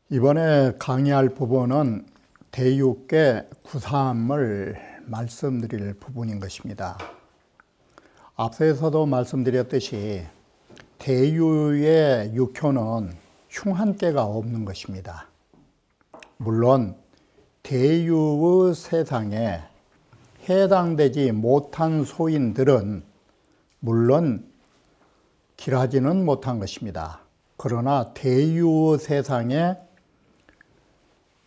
이번에 강의할 부분은 대유계 구삼을 말씀드릴 부분인 것입니다. 앞서서도 말씀드렸듯이 대유의 육효는 흉한께가 없는 것입니다. 물론 대유의 세상에 해당되지 못한 소인들은 물론 길하지는 못한 것입니다. 그러나 대유의 세상에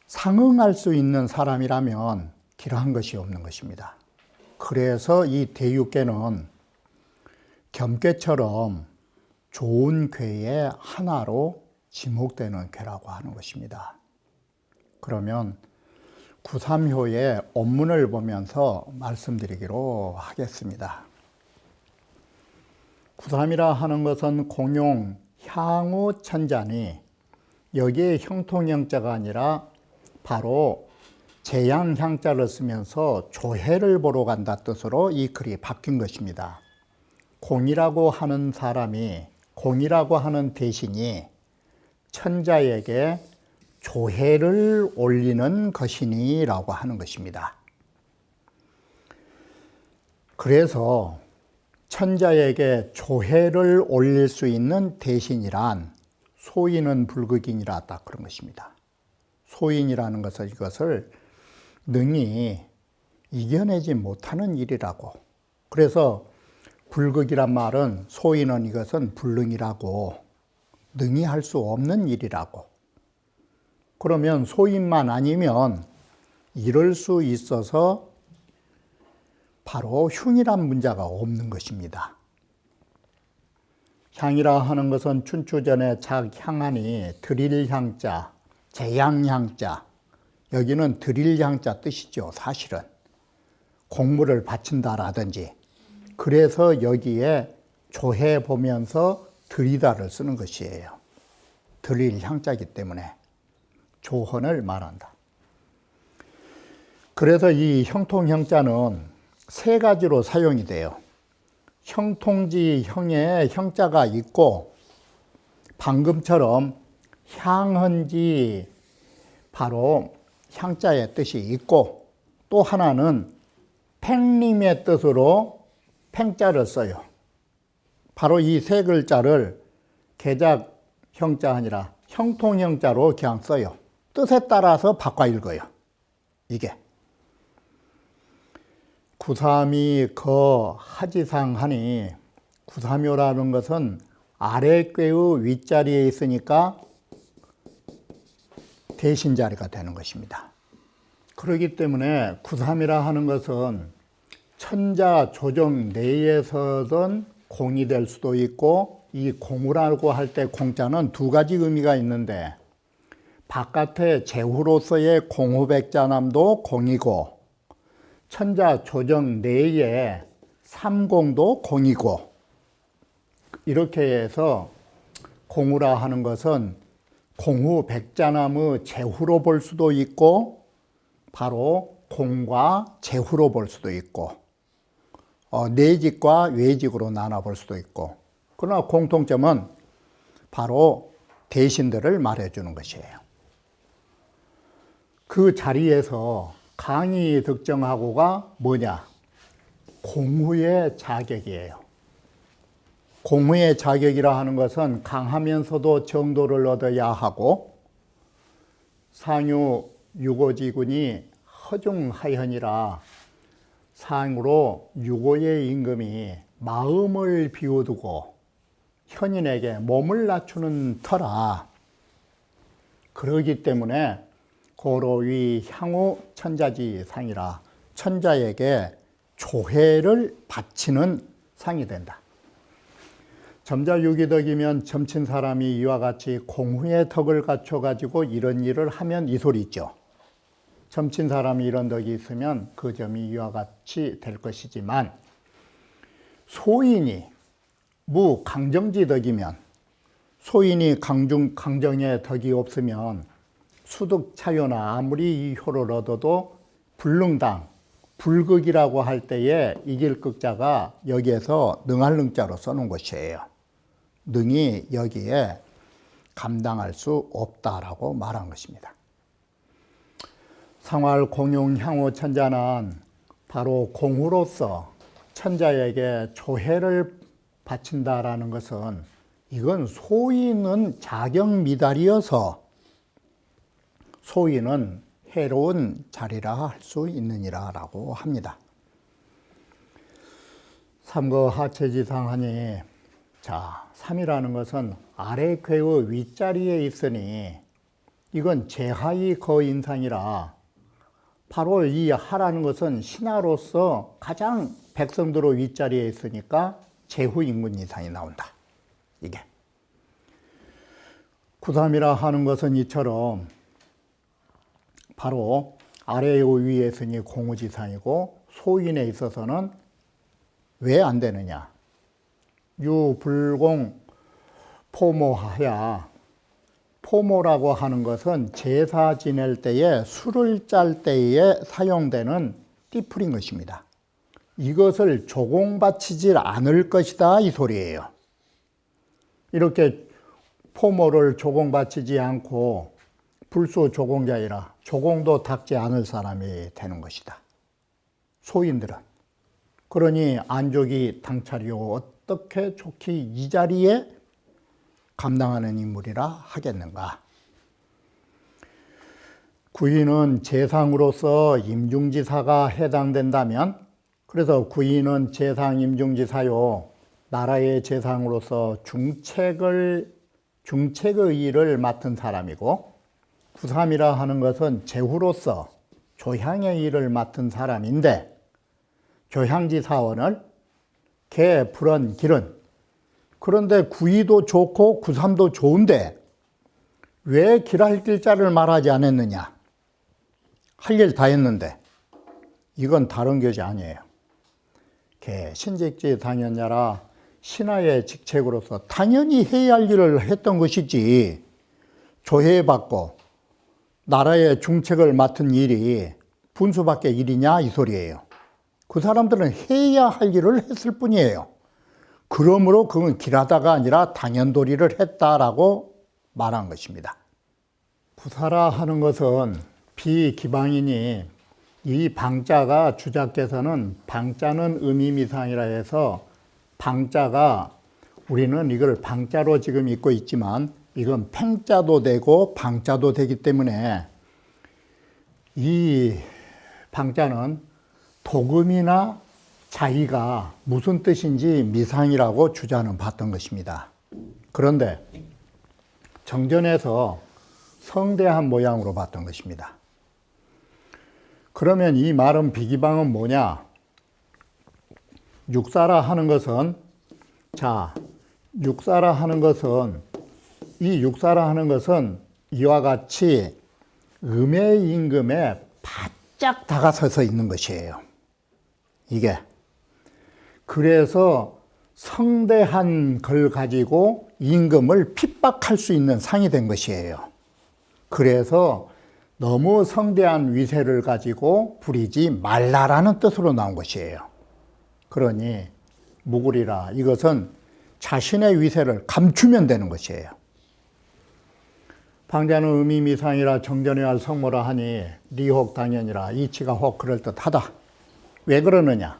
상응할 수 있는 사람이라면 길한 것이 없는 것입니다. 그래서 이 대유계는 겸괴처럼 좋은 괴의 하나로 지목되는 괴라고 하는 것입니다. 그러면 구삼효의 원문을 보면서 말씀드리기로 하겠습니다. 구삼이라 하는 것은 공용 향후 천자니 여기에 형통형자가 아니라 바로 재양향자를 쓰면서 조해를 보러 간다 뜻으로 이 글이 바뀐 것입니다. 공이라고 하는 사람이, 공이라고 하는 대신이 천자에게 조해를 올리는 것이니 라고 하는 것입니다. 그래서 천자에게 조해를 올릴 수 있는 대신이란 소인은 불극이니라 딱 그런 것입니다. 소인이라는 것은 이것을 능히 이겨내지 못하는 일이라고. 그래서 불극이란 말은 소인은 이것은 불능이라고, 능히 할 수 없는 일이라고. 그러면 소인만 아니면 이럴 수 있어서 바로 흉이란 문자가 없는 것입니다. 향이라 하는 것은 춘추전에 작향하니 드릴 향자, 재양향자, 여기는 드릴 향자 뜻이죠. 사실은 공물을 바친다라든지. 그래서 여기에 조해 보면서 드리다를 쓰는 것이에요. 드릴 향자이기 때문에 조헌을 말한다. 그래서 이 형통형자는 세 가지로 사용이 돼요. 형통지 형에 형자가 있고, 방금처럼 향헌지 바로 향자의 뜻이 있고, 또 하나는 팽림의 뜻으로 팽자를 써요. 바로 이 세 글자를 개작 형자 아니라 형통형자로 그냥 써요. 뜻에 따라서 바꿔 읽어요. 이게 구삼이 거 하지상 하니, 구삼효라는 것은 아래괴의 윗자리에 있으니까 대신 자리가 되는 것입니다. 그렇기 때문에 구삼이라 하는 것은 천자 조정 내에서든 공이 될 수도 있고, 이 공우라고 할 때 공자는 두 가지 의미가 있는데, 바깥의 제후로서의 공후백자남도 공이고, 천자 조정 내에 삼공도 공이고, 이렇게 해서 공우라 하는 것은 공후 백자남의 제후로 볼 수도 있고, 바로 공과 제후로 볼 수도 있고, 내직과 외직으로 나눠 볼 수도 있고, 그러나 공통점은 바로 대신들을 말해주는 것이에요. 그 자리에서 강의 득정하고가 뭐냐? 공후의 자격이에요. 공후의 자격이라 하는 것은 강하면서도 정도를 얻어야 하고, 상유 유고지군이 허중하여니라 상으로 유고의 임금이 마음을 비워두고 현인에게 몸을 낮추는 터라. 그러기 때문에 고로위 향후 천자지 상이라, 천자에게 조해를 바치는 상이 된다. 점자유기덕이면 점친 사람이 이와 같이 공후의 덕을 갖춰가지고 이런 일을 하면 이 소리 있죠. 점친 사람이 이런 덕이 있으면 그 점이 이와 같이 될 것이지만, 소인이 무강정지 덕이면, 소인이 강정의 덕이 없으면 수득차효나 아무리 이 효를 얻어도 불능당, 불극이라고 할 때에 이길 극자가 여기에서 능할 능자로 써놓은 것이에요. 능이 여기에 감당할 수 없다라고 말한 것입니다. 상활 공용 향후 천자는 바로 공후로서 천자에게 조해를 바친다라는 것은 이건 소인은 자경미달이어서 소인은 해로운 자리라 할 수 있느니라 라고 합니다. 삼거 하체지상하니, 자, 3이라는 것은 아래 궤의 윗자리에 있으니 이건 제하의 거인상이라, 바로 이 하라는 것은 신하로서 가장 백성들의 윗자리에 있으니까 제후 인군 이상이 나온다. 이게 구삼이라 하는 것은 이처럼 바로 아래의 위에 있으니 공우지상이고, 소인에 있어서는 왜 안 되느냐? 유불공 포모하야. 포모라고 하는 것은 제사 지낼 때에 술을 짤 때에 사용되는 띠풀인 것입니다. 이것을 조공바치질 않을 것이다 이 소리예요. 이렇게 포모를 조공바치지 않고 불수 조공자이라 조공도 닦지 않을 사람이 되는 것이다. 소인들은. 그러니 안족이 당차리오 어떻게 좋게 이 자리에 감당하는 인물이라 하겠는가. 구인은 재상으로서 임중지사가 해당된다면, 그래서 구인은 재상 임중지사요, 나라의 재상으로서 중책의 일을 맡은 사람이고, 구삼이라 하는 것은 제후로서 조향의 일을 맡은 사람인데, 조향지사원을 개, 불언, 길은, 그런데 구이도 좋고 구삼도 좋은데 왜 길할 길자를 말하지 않았느냐? 할 일 다 했는데. 이건 다른 것이 아니에요. 개, 신직지 당연자라 신하의 직책으로서 당연히 해야 할 일을 했던 것이지, 조회받고 나라의 중책을 맡은 일이 분수밖에 일이냐 이 소리예요. 그 사람들은 해야 할 일을 했을 뿐이에요. 그러므로 그건 길하다가 아니라 당연도리를 했다라고 말한 것입니다. 부사라 하는 것은 비기방이니, 이 방자가 주자께서는 방자는 의미미상이라 해서 방자가, 우리는 이걸 방자로 지금 읽고 있지만 이건 팽자도 되고 방자도 되기 때문에 이 방자는 도금이나 자의가 무슨 뜻인지 미상이라고 주자는 봤던 것입니다. 그런데 정전에서 성대한 모양으로 봤던 것입니다. 그러면 이 말은 비기방은 뭐냐? 육사라 하는 것은, 자, 육사라 하는 것은, 이 육사라 하는 것은 이와 같이 음의 임금에 바짝 다가서서 있는 것이에요. 이게. 그래서 성대한 걸 가지고 임금을 핍박할 수 있는 상이 된 것이에요. 그래서 너무 성대한 위세를 가지고 부리지 말라라는 뜻으로 나온 것이에요. 그러니 무구리라, 이것은 자신의 위세를 감추면 되는 것이에요. 방자는 의미미상이라 정전해야 할 성모라 하니 리혹 당연이라, 이치가 혹 그럴듯하다. 왜 그러느냐?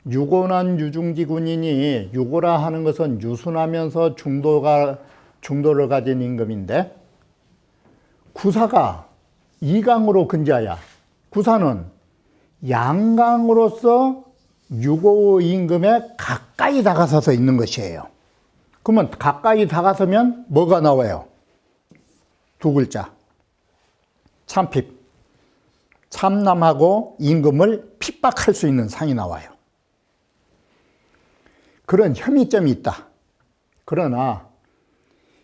유고난 유중지군이니, 유고라 하는 것은 유순하면서 중도를 가진 임금인데, 구사가 이강으로 근자야. 구사는 양강으로서 유고의 임금에 가까이 다가서서 있는 것이에요. 그러면 가까이 다가서면 뭐가 나와요? 두 글자. 참핍. 참남하고 임금을 핍박할 수 있는 상이 나와요. 그런 혐의점이 있다. 그러나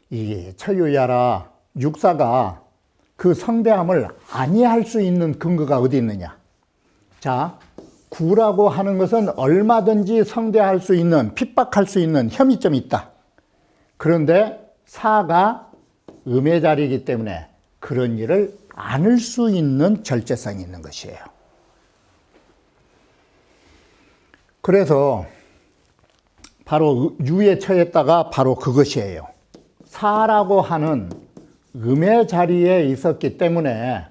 이 처유야라 육사가 그 성대함을 아니할 수 있는 근거가 어디 있느냐? 자, 구라고 하는 것은 얼마든지 성대할 수 있는, 핍박할 수 있는 혐의점이 있다. 그런데 사가 음의 자리이기 때문에 그런 일을 안을 수 있는 절제성이 있는 것이에요. 그래서 바로 유에 처했다가 바로 그것이에요. 사라고 하는 음의 자리에 있었기 때문에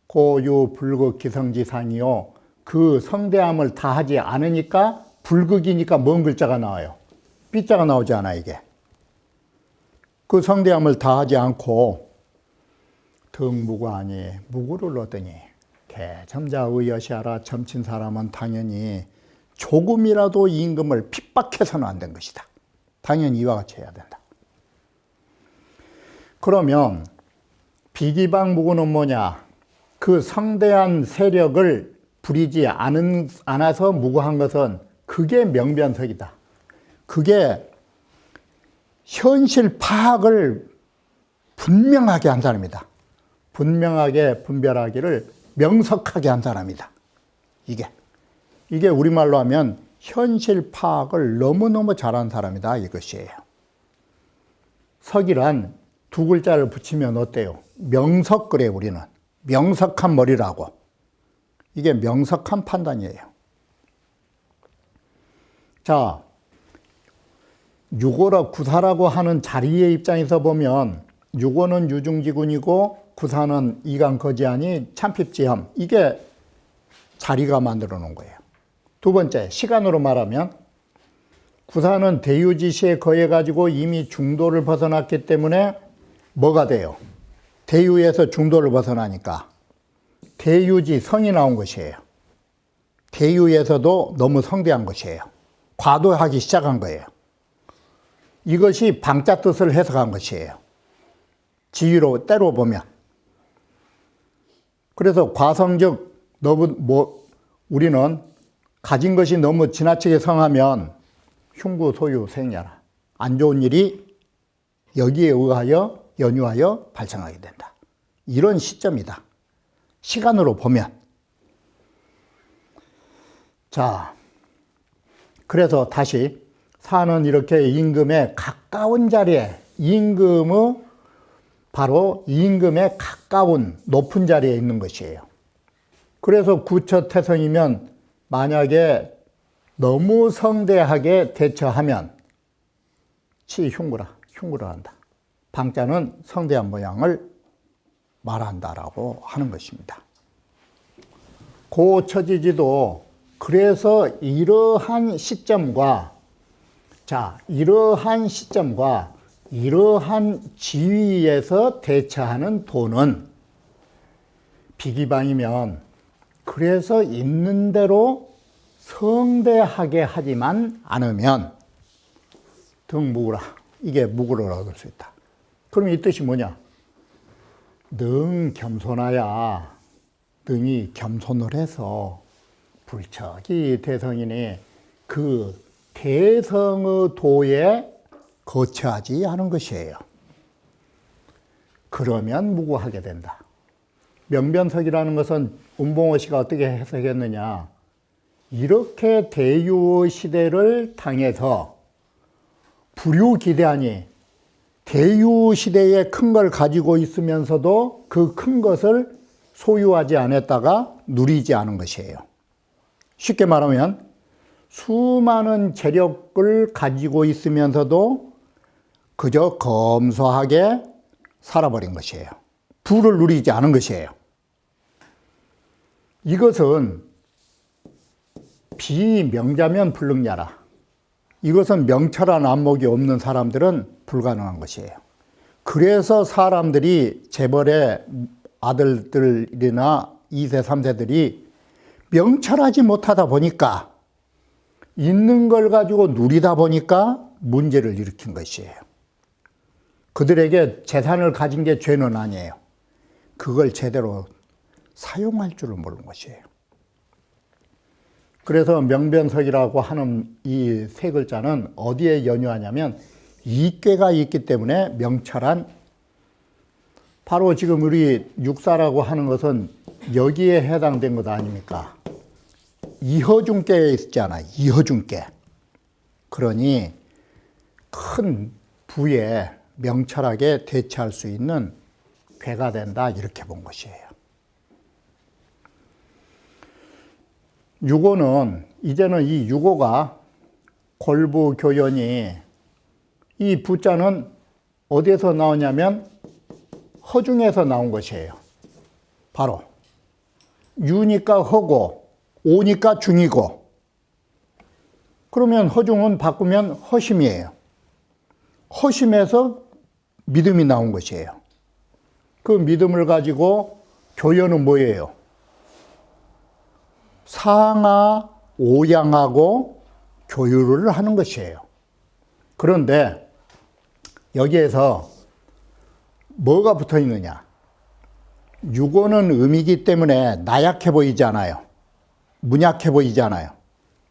고유 불극 기성지상이요. 그 성대함을 다하지 않으니까 불극이니까 뭔 글자가 나와요? 삐자가 나오지 않아 이게. 그 성대함을 다하지 않고 덕무구하니 무구를 얻으니 개점자의여시하라. 점친 사람은 당연히 조금이라도 임금을 핍박해서는 안 된 것이다. 당연히 이와 같이 해야 된다. 그러면 비기방 무구는 뭐냐? 그 성대한 세력을 부리지 않아서 무구한 것은 그게 명변석이다. 그게 현실 파악을 분명하게 한 사람이다. 분명하게 분별하기를 명석하게 한 사람이다. 이게 우리말로 하면 현실 파악을 너무너무 잘한 사람이다 이것이에요. 석이란 두 글자를 붙이면 어때요? 명석 그래 우리는. 명석한 머리라고. 이게 명석한 판단이에요. 자, 유고라 구사라고 하는 자리의 입장에서 보면 유고는 유중지군이고 구사는 이강거지하니 참핍지험. 이게 자리가 만들어 놓은 거예요. 두 번째, 시간으로 말하면 구사는 대유지시에 거해가지고 이미 중도를 벗어났기 때문에 뭐가 돼요? 대유에서 중도를 벗어나니까 대유지 성이 나온 것이에요. 대유에서도 너무 성대한 것이에요. 과도하기 시작한 거예요. 이것이 방자 뜻을 해석한 것이에요. 지위로 때로 보면. 그래서 과성즉 우리는 가진 것이 너무 지나치게 성하면 흉구 소유 생야라. 안 좋은 일이 여기에 의하여 연유하여 발생하게 된다. 이런 시점이다. 시간으로 보면. 자, 그래서 다시 사는 이렇게 임금에 가까운 자리에 바로 임금에 가까운 높은 자리에 있는 것이에요. 그래서 구처태성이면 만약에 너무 성대하게 대처하면 흉구라 한다. 방자는 성대한 모양을 말한다라고 하는 것입니다. 고처지지도 그래서 이러한 시점과 이러한 지위에서 대처하는 도는 비기방이면 그래서 있는 대로 성대하게 하지만 않으면 등무구라. 이게 무구를 얻을 수 있다. 그럼 이 뜻이 뭐냐? 능 겸손하야. 능이 겸손을 해서 불척이 대성이니 그 대성의 도에 거처하지 않은 것이에요. 그러면 무구하게 된다. 명변석이라는 것은 운봉호 씨가 어떻게 해석했느냐? 이렇게 대유 시대를 당해서 불유기대하니 대유 시대에 큰 걸 가지고 있으면서도 그 큰 것을 소유하지 않았다가 누리지 않은 것이에요. 쉽게 말하면 수많은 재력을 가지고 있으면서도 그저 검소하게 살아버린 것이에요. 부를 누리지 않은 것이에요. 이것은 비명자면 불능야라. 이것은 명철한 안목이 없는 사람들은 불가능한 것이에요. 그래서 사람들이 재벌의 아들들이나 2세, 3세들이 명철하지 못하다 보니까 있는 걸 가지고 누리다 보니까 문제를 일으킨 것이에요. 그들에게 재산을 가진 게 죄는 아니에요. 그걸 제대로 사용할 줄을 모르는 것이에요. 그래서 명변석이라고 하는 이 세 글자는 어디에 연유하냐면 이꾀가 있기 때문에 명철한, 바로 지금 우리 육사라고 하는 것은 여기에 해당된 것 아닙니까? 이허중께 있잖아. 이허중께. 그러니 큰 부에 명철하게 대처할 수 있는 괴가 된다. 이렇게 본 것이에요. 유고는 이제는 이 유고가 골부교연이 이 부자는 어디에서 나오냐면 허중에서 나온 것이에요. 바로 유니까 허고 오니까 중이고 그러면 허중은 바꾸면 허심이에요. 허심에서 믿음이 나온 것이에요. 그 믿음을 가지고 교연은 뭐예요? 상하 오양하고 교유를 하는 것이에요. 그런데 여기에서 뭐가 붙어 있느냐? 유고는 음이기 때문에 나약해 보이지 않아요. 문약해 보이지 않아요.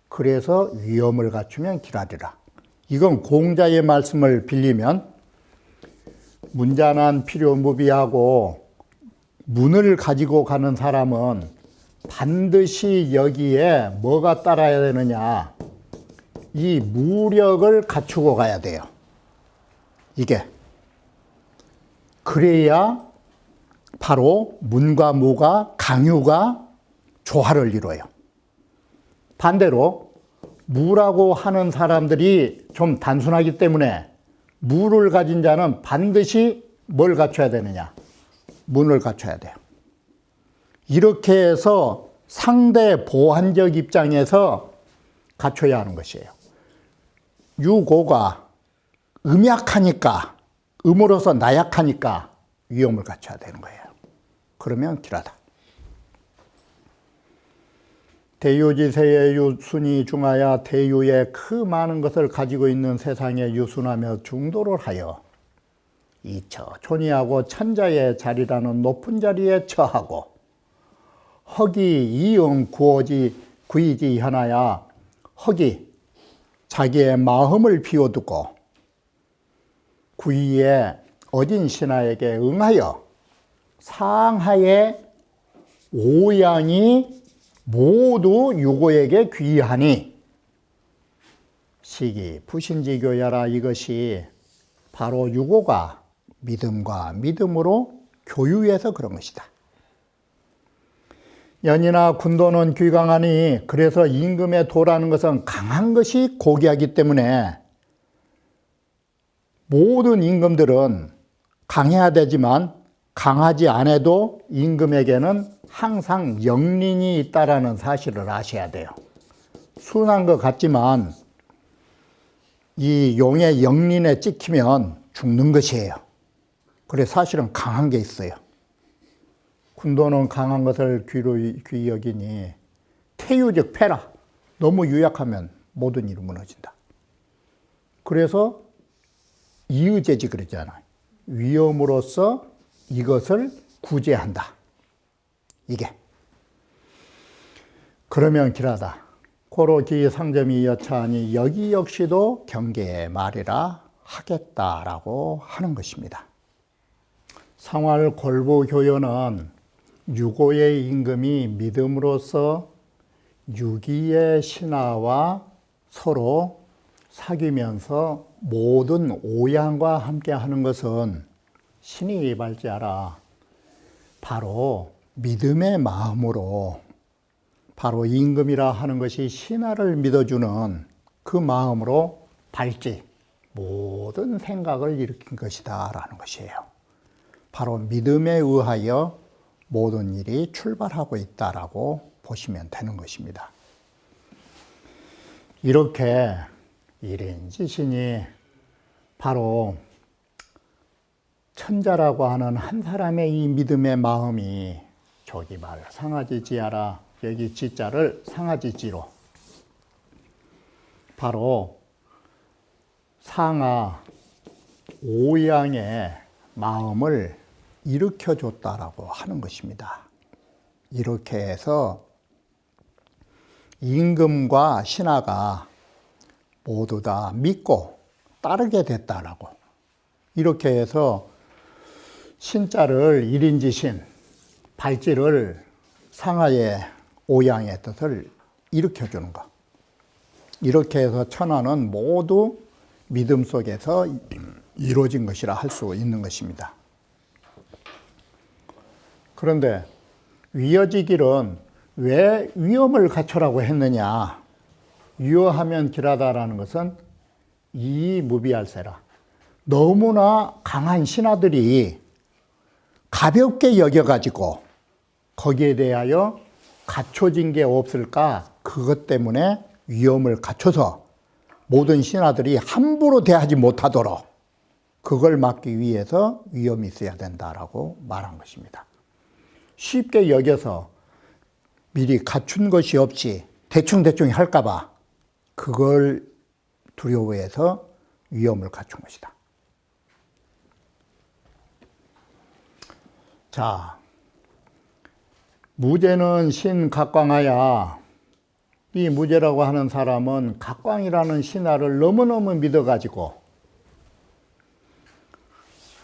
그래서 위엄을 갖추면 길하리라. 이건 공자의 말씀을 빌리면 문자난 필요무비하고 문을 가지고 가는 사람은 반드시 여기에 뭐가 따라야 되느냐? 이 무력을 갖추고 가야 돼요. 이게. 그래야 바로 문과 무가 강유가 조화를 이뤄요. 반대로 무라고 하는 사람들이 좀 단순하기 때문에 무를 가진 자는 반드시 뭘 갖춰야 되느냐? 문을 갖춰야 돼요. 이렇게 해서 상대 보완적 입장에서 갖춰야 하는 것이에요. 유고가 음약하니까, 음으로서 나약하니까 위엄을 갖춰야 되는 거예요. 그러면 길하다. 대유지세의 유순이 중하여 대유의 그 많은 것을 가지고 있는 세상에 유순하며 중도를 하여 이처 존의하고 천자의 자리라는 높은 자리에 처하고 허기 이응 구이지 하나야 허기 자기의 마음을 비워두고 구이의 어진 신하에게 응하여 상하의 오양이 모두 유고에게 귀하니 시기 부신지교야라. 이것이 바로 유고가 믿음과 믿음으로 교유해서 그런 것이다. 연이나 군도는 귀강하니 그래서 임금의 도라는 것은 강한 것이 고귀하기 때문에 모든 임금들은 강해야 되지만 강하지 않아도 임금에게는 항상 영린이 있다라는 사실을 아셔야 돼요. 순한 것 같지만 이 용의 영린에 찍히면 죽는 것이에요. 그래서 사실은 강한 게 있어요. 군도는 강한 것을 귀히 여기니 태유적 패라. 너무 유약하면 모든 일이 무너진다. 그래서 이의제지 그러잖아요. 위엄으로써 이것을 구제한다. 이게. 그러면 길하다. 고로 기 상점이 여차하니 여기 역시도 경계의 말이라 하겠다라고 하는 것입니다. 상활 골부교연은 유고의 임금이 믿음으로써 유기의 신하와 서로 사귀면서 모든 오양과 함께 하는 것은 신이 발지하라. 바로 믿음의 마음으로 바로 임금이라 하는 것이 신하를 믿어주는 그 마음으로 발지 모든 생각을 일으킨 것이다 라는 것이에요. 바로 믿음에 의하여 모든 일이 출발하고 있다라고 보시면 되는 것입니다. 이렇게 일인지신이 바로 천자라고 하는 한 사람의 이 믿음의 마음이 저기 말 상하지지하라. 여기 지자를 상하지지로 바로 상하 오양의 마음을 일으켜줬다라고 하는 것입니다. 이렇게 해서 임금과 신하가 모두 다 믿고 따르게 됐다라고. 이렇게 해서 신자를 일인지신, 발지를 상하의 오양의 뜻을 일으켜주는 거. 이렇게 해서 천하는 모두 믿음 속에서 이루어진 것이라 할 수 있는 것입니다. 그런데 위어지길은 왜 위엄을 갖추라고 했느냐? 위어하면 길하다라는 것은 이무비할세라. 너무나 강한 신하들이 가볍게 여겨가지고 거기에 대하여 갖춰진 게 없을까? 그것 때문에 위엄을 갖춰서 모든 신하들이 함부로 대하지 못하도록 그걸 막기 위해서 위엄이 있어야 된다라고 말한 것입니다. 쉽게 여겨서 미리 갖춘 것이 없이 대충대충 할까봐 그걸 두려워해서 위엄을 갖춘 것이다. 자, 무제는 신각광하야. 이 무제라고 하는 사람은 각광이라는 신하를 너무너무 믿어가지고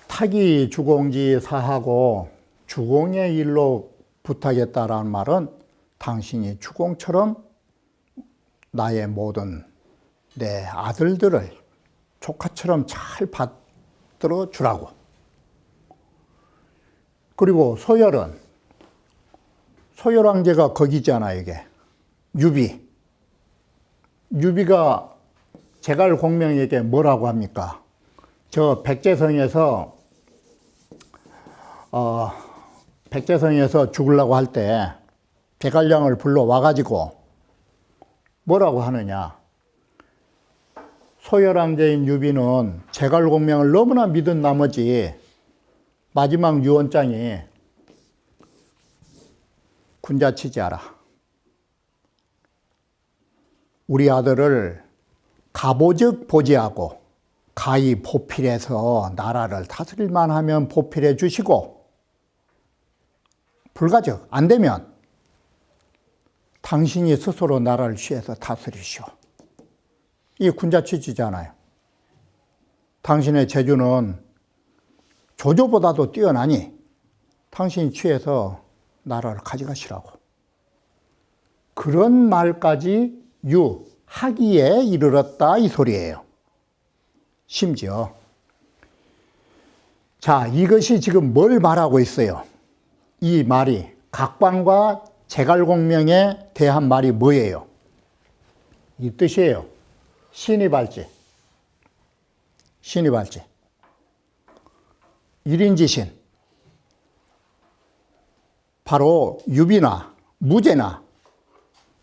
타기 주공지 사하고 주공의 일로 부탁했다라는 말은 당신이 주공처럼 나의 모든 내 아들들을 조카처럼 잘 받들어 주라고. 그리고 소열은 소열 왕제가 거기잖아요, 이게. 유비가 제갈공명에게 뭐라고 합니까? 저 백제성에서 죽으려고 할 때 제갈량을 불러와가지고 뭐라고 하느냐? 소열왕제인 유비는 제갈공명을 너무나 믿은 나머지 마지막 유언장이 군자치지하라. 우리 아들을 가보즉 보지하고 가히 보필해서 나라를 다스릴만 하면 보필해 주시고 불가즉 안 되면 당신이 스스로 나라를 취해서 다스리시오. 이게 군자취지잖아요. 당신의 재주는 조조보다도 뛰어나니 당신이 취해서 나라를 가져가시라고. 그런 말까지 하기에 이르렀다 이 소리예요. 심지어 자, 이것이 지금 뭘 말하고 있어요? 이 말이 각광과 제갈공명에 대한 말이 뭐예요? 이 뜻이에요. 신이발지. 신이발지. 일인지신. 바로 유비나 무제나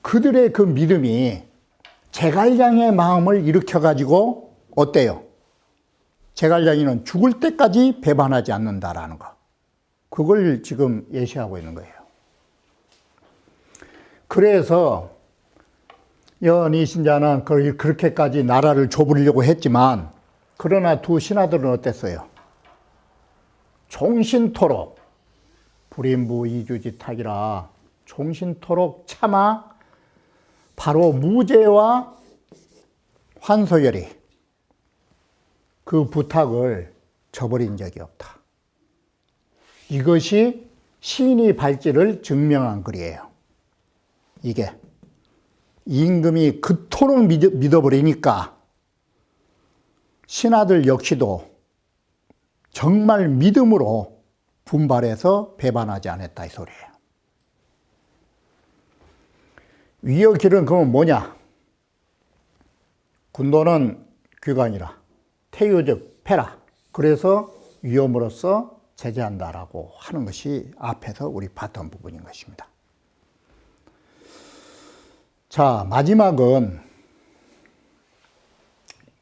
그들의 그 믿음이 제갈량의 마음을 일으켜가지고 어때요? 제갈량이는 죽을 때까지 배반하지 않는다라는 거. 그걸 지금 예시하고 있는 거예요. 그래서 이 신자는 그렇게까지 나라를 줘버리려고 했지만 그러나 두 신하들은 어땠어요? 종신토록 불임부 이주지탁이라 종신토록 참아 바로 무제와 환소열이 그 부탁을 저버린 적이 없다. 이것이 신이 발지를 증명한 글이에요. 이게 임금이 그토록 믿어버리니까 신하들 역시도 정말 믿음으로 분발해서 배반하지 않았다 이 소리예요. 위어길은 그러면 뭐냐? 군도는 귀관이라 태유즉 패라. 그래서 위엄으로써 제재한다라고 하는 것이 앞에서 우리 봤던 부분인 것입니다. 자, 마지막은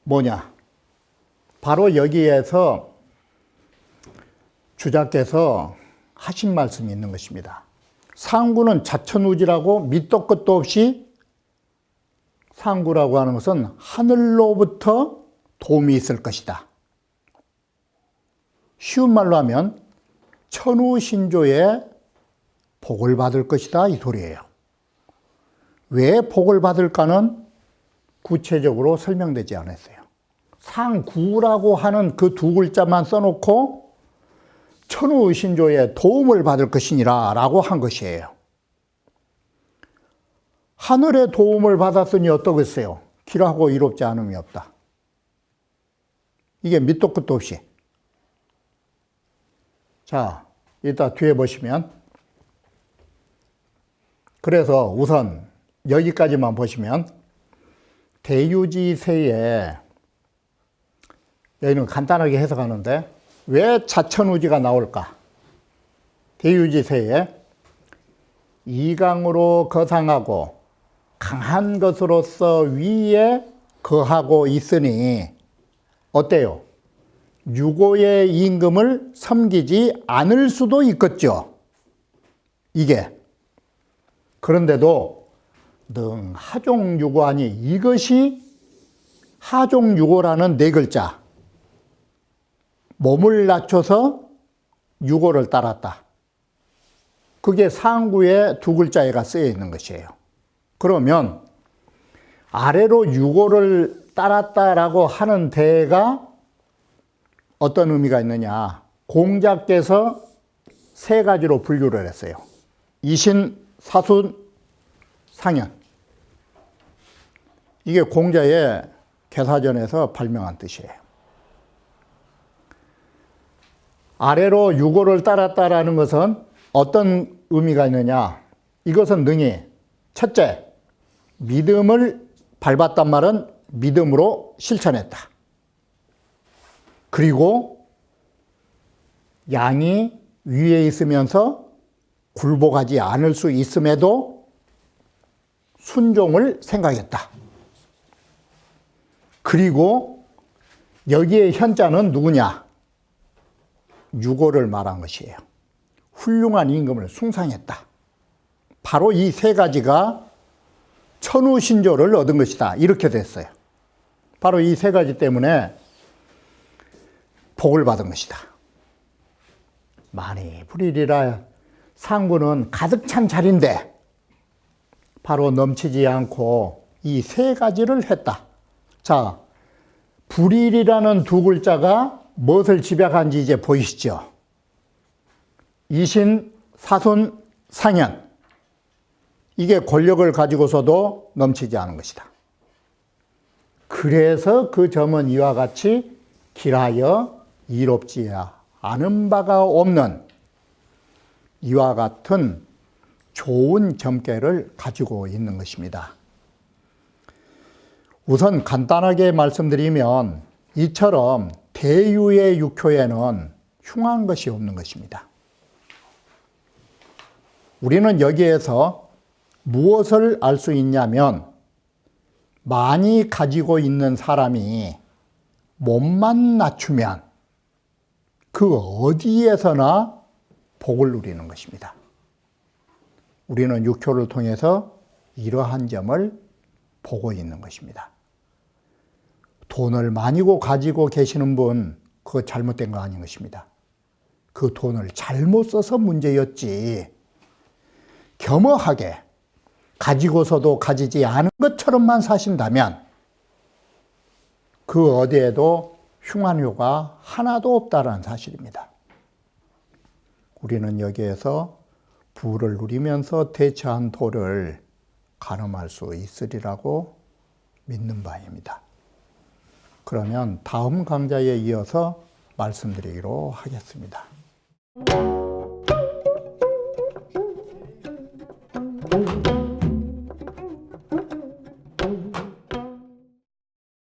뭐냐? 바로 여기에서 주자께서 하신 말씀이 있는 것입니다. 상구는 자천우지라고 밑도 끝도 없이 상구라고 하는 것은 하늘로부터 도움이 있을 것이다. 쉬운 말로 하면 천우신조의 복을 받을 것이다 이 소리예요. 왜 복을 받을까는 구체적으로 설명되지 않았어요. 상구라고 하는 그 두 글자만 써놓고 천우신조의 도움을 받을 것이니라 라고 한 것이에요. 하늘의 도움을 받았으니 어떠겠어요? 길하고 이롭지 않음이 없다. 이게 밑도 끝도 없이. 자, 이따 뒤에 보시면. 그래서 우선 여기까지만 보시면 대유지세에, 여기는 간단하게 해석하는데 왜 자천우지가 나올까? 대유지세에 이강으로 거상하고 강한 것으로서 위에 거하고 있으니 어때요? 유고의 임금을 섬기지 않을 수도 있겠죠. 이게. 그런데도 능 하종유고하니, 이것이 하종유고라는 네 글자. 몸을 낮춰서 유고를 따랐다. 그게 상구에 두 글자에가 쓰여 있는 것이에요. 그러면 아래로 유고를 따랐다라고 하는 데가 어떤 의미가 있느냐. 공자께서 세 가지로 분류를 했어요. 이신, 사순, 상현. 이게 공자의 개사전에서 발명한 뜻이에요. 아래로 유고를 따랐다라는 것은 어떤 의미가 있느냐. 이것은 능히 첫째, 믿음을 밟았단 말은 믿음으로 실천했다. 그리고 양이 위에 있으면서 굴복하지 않을 수 있음에도 순종을 생각했다. 그리고 여기에 현자는 누구냐? 유고를 말한 것이에요. 훌륭한 임금을 숭상했다. 바로 이 세 가지가 천우신조를 얻은 것이다. 이렇게 됐어요. 바로 이 세 가지 때문에 복을 받은 것이다. 많이 부리리라. 상구는 가득 찬 자리인데 바로 넘치지 않고 이 세 가지를 했다. 자, 불일이라는 두 글자가 무엇을 집약한지 이제 보이시죠? 이신, 사순, 상현. 이게 권력을 가지고서도 넘치지 않은 것이다. 그래서 그 점은 이와 같이 길하여 이롭지 않은 바가 없는 이와 같은 좋은 점괘를 가지고 있는 것입니다. 우선 간단하게 말씀드리면 이처럼 대유의 육효에는 흉한 것이 없는 것입니다. 우리는 여기에서 무엇을 알 수 있냐면 많이 가지고 있는 사람이 몸만 낮추면 그 어디에서나 복을 누리는 것입니다. 우리는 육효를 통해서 이러한 점을 보고 있는 것입니다. 돈을 많이 가지고 계시는 분, 그거 잘못된 거 아닌 것입니다. 그 돈을 잘못 써서 문제였지. 겸허하게 가지고서도 가지지 않은 것처럼만 사신다면 그 어디에도 흉한 효가 하나도 없다는 사실입니다. 우리는 여기에서 부를 누리면서 대처한 도를 가늠할 수 있으리라고 믿는 바입니다. 그러면 다음 강좌에 이어서 말씀드리기로 하겠습니다. Thank you.